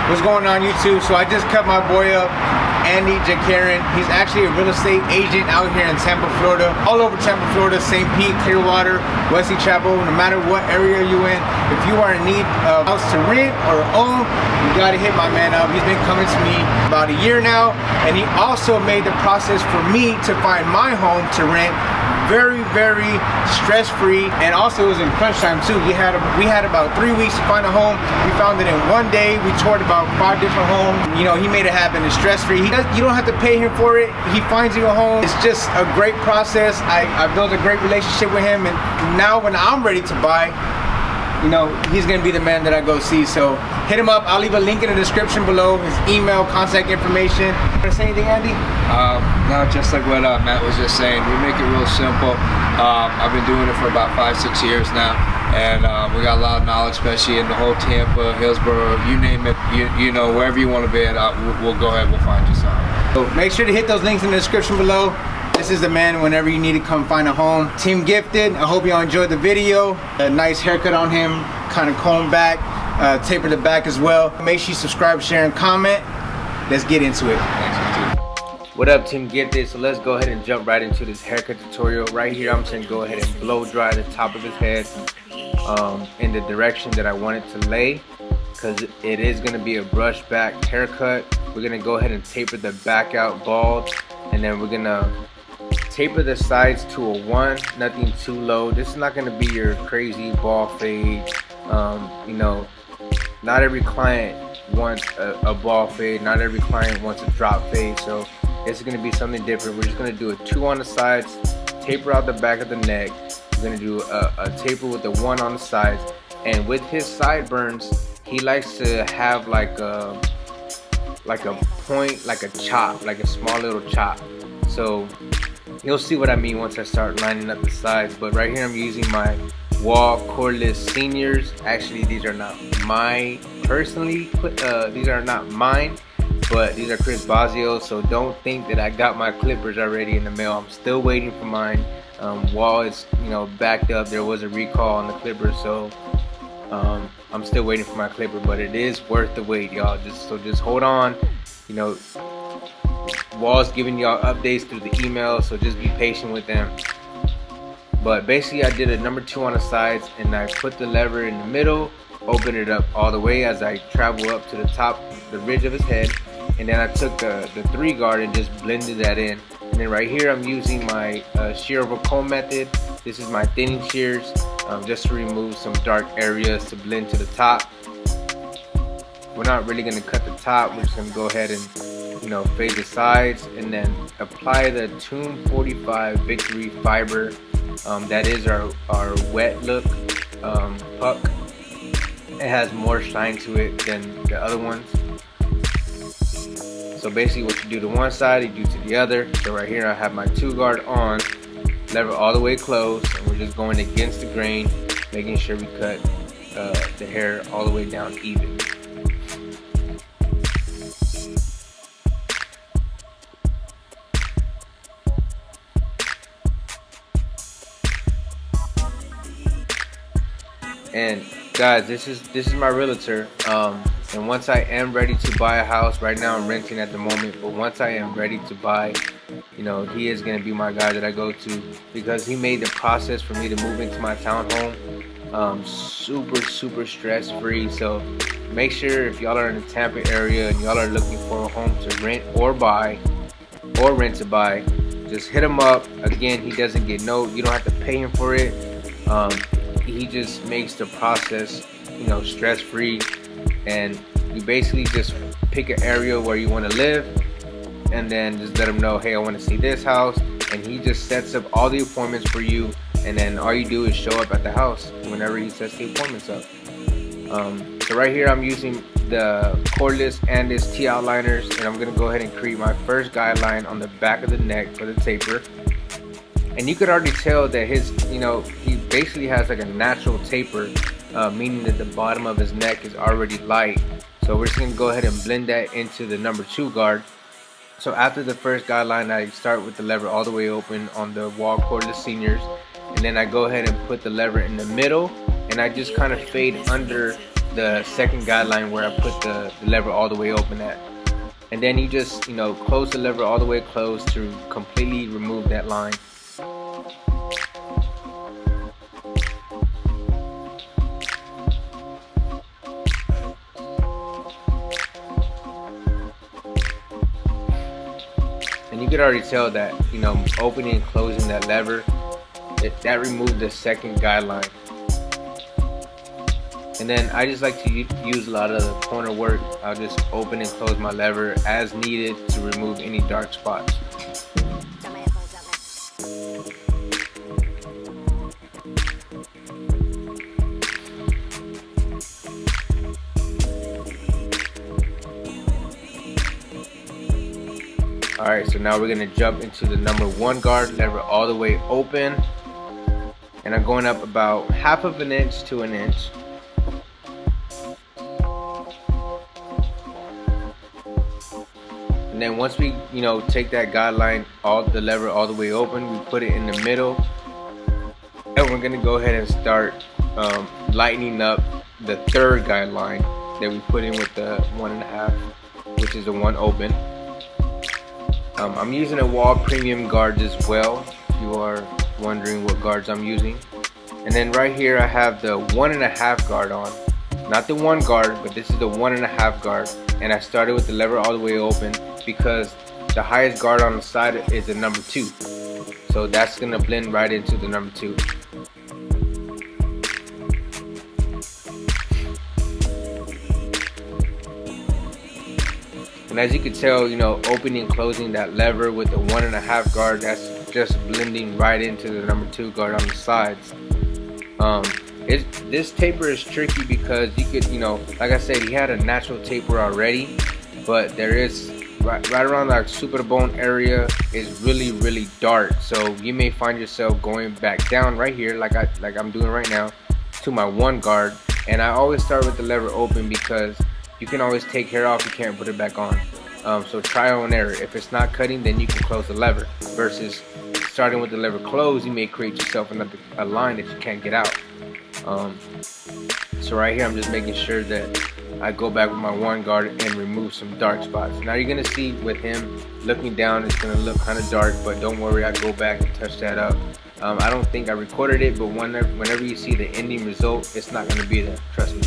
What's going on YouTube? So I just cut my boy up, Andy Jaikaran. He's actually a real estate agent out here in Tampa, Florida. All over Tampa, Florida, St. Pete, Clearwater, Wesley Chapel. No matter what area you're in, if you are in need of a house to rent or own, you gotta hit my man up. He's been coming to me about a year now, and he also made the process for me to find my home to rent very stress-free. And also it was in crunch time too. We had about 3 weeks to find a home. We found it in one day. We toured about 5 different homes. You know, he made it happen. It's stress-free. You don't have to pay him for it. He finds you a home. It's just a great process. I built a great relationship with him, and now when I'm ready to buy, you know, he's gonna be the man that I go see. So hit him up. I'll leave a link in the description below, his email, contact information. Want to say anything, Andy? No, just like what Matt was just saying, we make it real simple. I've been doing it for about 5-6 years now, and we got a lot of knowledge, especially in the whole Tampa, Hillsborough, you name it, you know, wherever you want to be at, we'll go ahead, we'll find you something. So make sure to hit those links in the description below. This is the man whenever you need to come find a home. Team Gifted, I hope y'all enjoyed the video. A nice haircut on him, kind of combed back, tapered the back as well. Make sure you subscribe, share, and comment. Let's get into it. What up, Team Gifted? So let's go ahead and jump right into this haircut tutorial. Right here, I'm just gonna go ahead and blow dry the top of his head in the direction that I want it to lay, because it is gonna be a brush back haircut. We're gonna go ahead and taper the back out bald, and then we're gonna taper the sides to a 1, nothing too low. This is not going to be your crazy ball fade. You know, not every client wants a ball fade, not every client wants a drop fade, so it's going to be something different. We're just going to do a 2 on the sides, taper out the back of the neck. We're going to do a taper with the 1 on the sides, and with his sideburns, he likes to have like a point, like a chop, like a small little chop. So you'll see what I mean once I start lining up the sides. But right here I'm using my wall cordless seniors. Actually, these are not my personally these are not mine, but these are Chris Bazio's, so don't think that I got my clippers already in the mail. I'm still waiting for mine. Wall is, you know, backed up. There was a recall on the clippers, so I'm still waiting for my clipper, but it is worth the wait, y'all. Just hold on. You know, Wall's giving y'all updates through the email, so just be patient with them. But basically I did a number 2 on the sides, and I put the lever in the middle, open it up all the way as I travel up to the top, the ridge of his head, and then I took the 3 guard and just blended that in. And then right here I'm using my shear over comb method. This is my thinning shears, just to remove some dark areas to blend to the top. We're not really going to cut the top, we're just going to go ahead and, you know, fade the sides, and then apply the Tomb 45 Victory Fiber. That is our wet look puck. It has more shine to it than the other ones. So basically what you do to one side, you do to the other. So right here I have my 2 guard on, lever all the way closed, and we're just going against the grain, making sure we cut the hair all the way down even. And guys, this is my realtor, and once I am ready to buy a house, right now I'm renting at the moment, but once I am ready to buy, you know, he is going to be my guy that I go to, because he made the process for me to move into my townhome super stress free. So make sure, if y'all are in the Tampa area and y'all are looking for a home to rent or buy, or rent to buy, just hit him up. Again, he doesn't get you don't have to pay him for it. He just makes the process, you know, stress free, and you basically just pick an area where you want to live, and then just let him know, hey, I want to see this house, and he just sets up all the appointments for you, and then all you do is show up at the house whenever he sets the appointments up. So right here I'm using the cordless and his T outliners, and I'm gonna go ahead and create my first guideline on the back of the neck for the taper. And you could already tell that his, you know, he basically has like a natural taper, meaning that the bottom of his neck is already light. So we're just going to go ahead and blend that into the number 2 guard. So after the first guideline, I start with the lever all the way open on the wall cordless seniors, and then I go ahead and put the lever in the middle, and I just kind of fade under the second guideline where I put the lever all the way open at. And then you just, close the lever all the way closed to completely remove that line. And you could already tell that, opening and closing that lever, that removed the second guideline. And then I just like to use a lot of the corner work. I'll just open and close my lever as needed to remove any dark spots. Alright, so now we're going to jump into the number 1 guard, lever all the way open. And I'm going up about 1/2 inch to 1 inch. And then once we, take that guideline, the lever all the way open, we put it in the middle. And we're going to go ahead and start lightening up the third guideline that we put in with the 1.5, which is the 1 open. I'm using a wall premium guard as well, if you are wondering what guards I'm using. And then right here I have the 1.5 guard on. Not the 1 guard, but this is the 1.5 guard. And I started with the lever all the way open because the highest guard on the side is the number 2. So that's going to blend right into the number 2. And as you can tell, opening and closing that lever with the 1.5 guard, that's just blending right into the number 2 guard on the sides. This taper is tricky because you could, like I said, he had a natural taper already, but there is right around that super bone area is really dark. So you may find yourself going back down right here, like I'm doing right now, to my 1 guard. And I always start with the lever open because you can always take hair off, you can't put it back on. So trial and error. If it's not cutting, then you can close the lever. Versus starting with the lever closed, you may create yourself a line that you can't get out. So right here, I'm just making sure that I go back with my 1 guard and remove some dark spots. Now you're gonna see with him looking down, it's gonna look kind of dark, but don't worry, I go back and touch that up. I don't think I recorded it, but whenever you see the ending result, it's not gonna be there, trust me.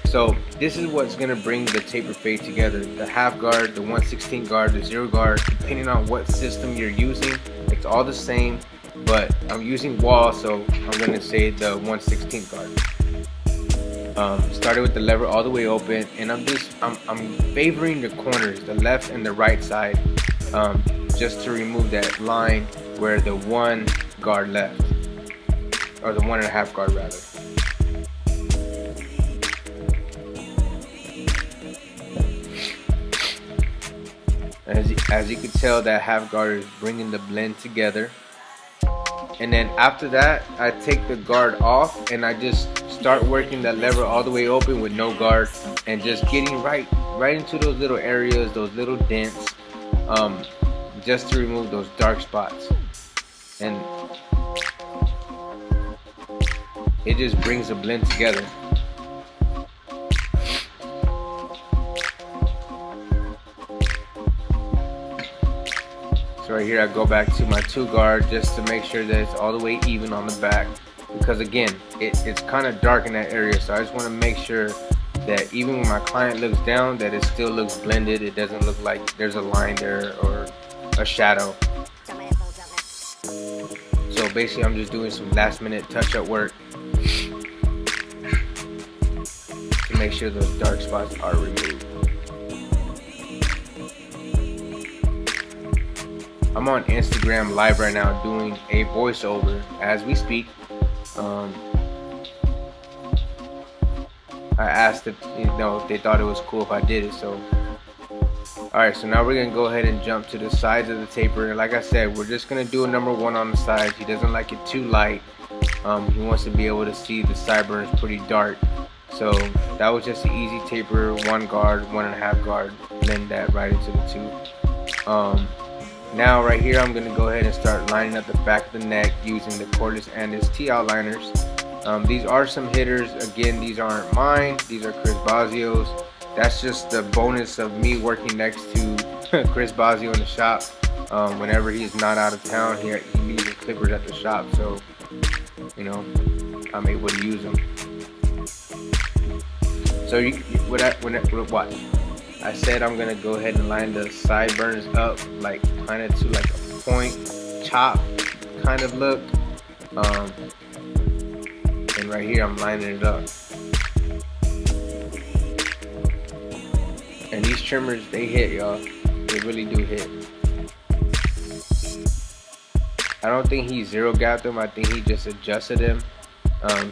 So this is what's gonna bring the taper fade together. The 1/2 guard, the 1/16 guard, the 0 guard, depending on what system you're using, it's all the same, but I'm using wall, so I'm gonna say the 1/16 guard. Started with the lever all the way open, and I'm favoring the corners, the left and the right side, just to remove that line where the 1 guard left, or the 1.5 guard rather. As you can tell, that 1/2 guard is bringing the blend together. And then after that, I take the guard off and I just start working that lever all the way open with no guard, and just getting right into those little areas, those little dents, just to remove those dark spots. And it just brings the blend together. So right here I go back to my 2 guard just to make sure that it's all the way even on the back, because again it's kind of dark in that area, so I just want to make sure that even when my client looks down, that it still looks blended. It doesn't look like there's a line there or a shadow. So basically I'm just doing some last minute touch-up work to make sure those dark spots are removed. I'm on Instagram live right now doing a voiceover as we speak. I asked if they thought it was cool if I did it. So alright, so now we're gonna go ahead and jump to the sides of the taper. Like I said, we're just gonna do a number 1 on the sides. He doesn't like it too light. He wants to be able to see the sideburns pretty dark. So that was just an easy taper, 1 guard, 1.5 guard, blend that right into the 2. Now right here I'm going to go ahead and start lining up the back of the neck using the cordless and his T outliners. These are some hitters. Again, these aren't mine. These are Chris Bazio's. That's just the bonus of me working next to Chris Bazio in the shop. Whenever he's not out of town, he leaves his clippers at the shop, so you know I'm able to use them. So what? I said I'm gonna go ahead and line the sideburns up, like kind of to like a point chop kind of look. And right here I'm lining it up. And these trimmers, they hit, y'all. They really do hit. I don't think he zero gapped them. I think he just adjusted them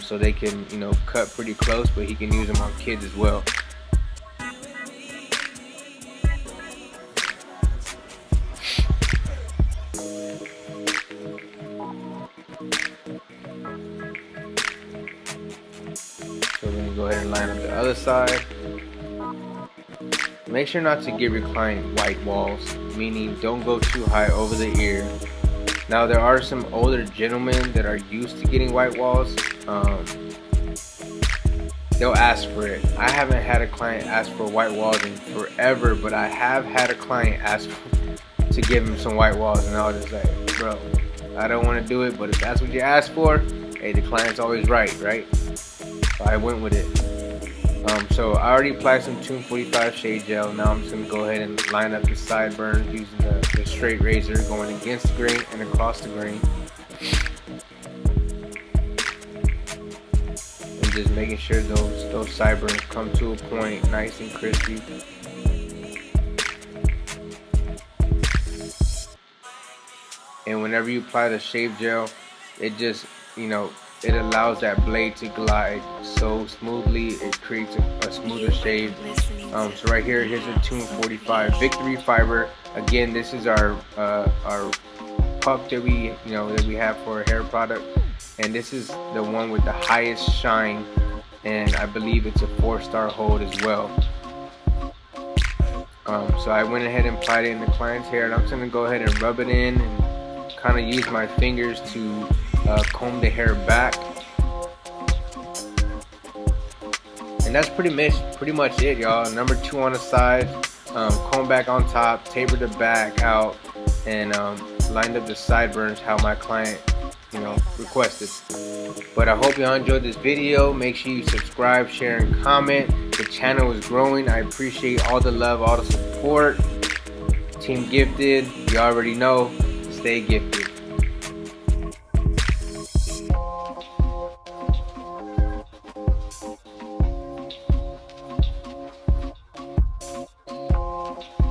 so they can, you know, cut pretty close, but he can use them on kids as well. So we're gonna go ahead and line up the other side. Make sure not to give your client white walls, meaning don't go too high over the ear. Now there are some older gentlemen that are used to getting white walls. They'll ask for it. I haven't had a client ask for white walls in forever, but I have had a client ask to give him some white walls, and I was just like, bro, I don't want to do it, but if that's what you asked for, hey, the client's always right? So I went with it. So I already applied some 245 shade gel. Now I'm just going to go ahead and line up the sideburns using the straight razor, going against the grain and across the grain. And just making sure those sideburns come to a point, nice and crispy. And whenever you apply the shave gel, it just, you know, it allows that blade to glide so smoothly. It creates a smoother shave. So right here, here's a 245 Victory Fiber. Again, this is our puck that we have for a hair product, and this is the one with the highest shine, and I believe it's a 4-star hold as well. So I went ahead and applied it in the client's hair, and I'm just gonna go ahead and rub it in and kind of use my fingers to comb the hair back. And that's pretty much it, y'all. Number 2 on the side, comb back on top, tapered the back out, and lined up the sideburns how my client, you know, requested. But I hope y'all enjoyed this video. Make sure you subscribe, share, and comment. The channel is growing. I appreciate all the love, all the support. Team Gifted, you already know, stay gifted.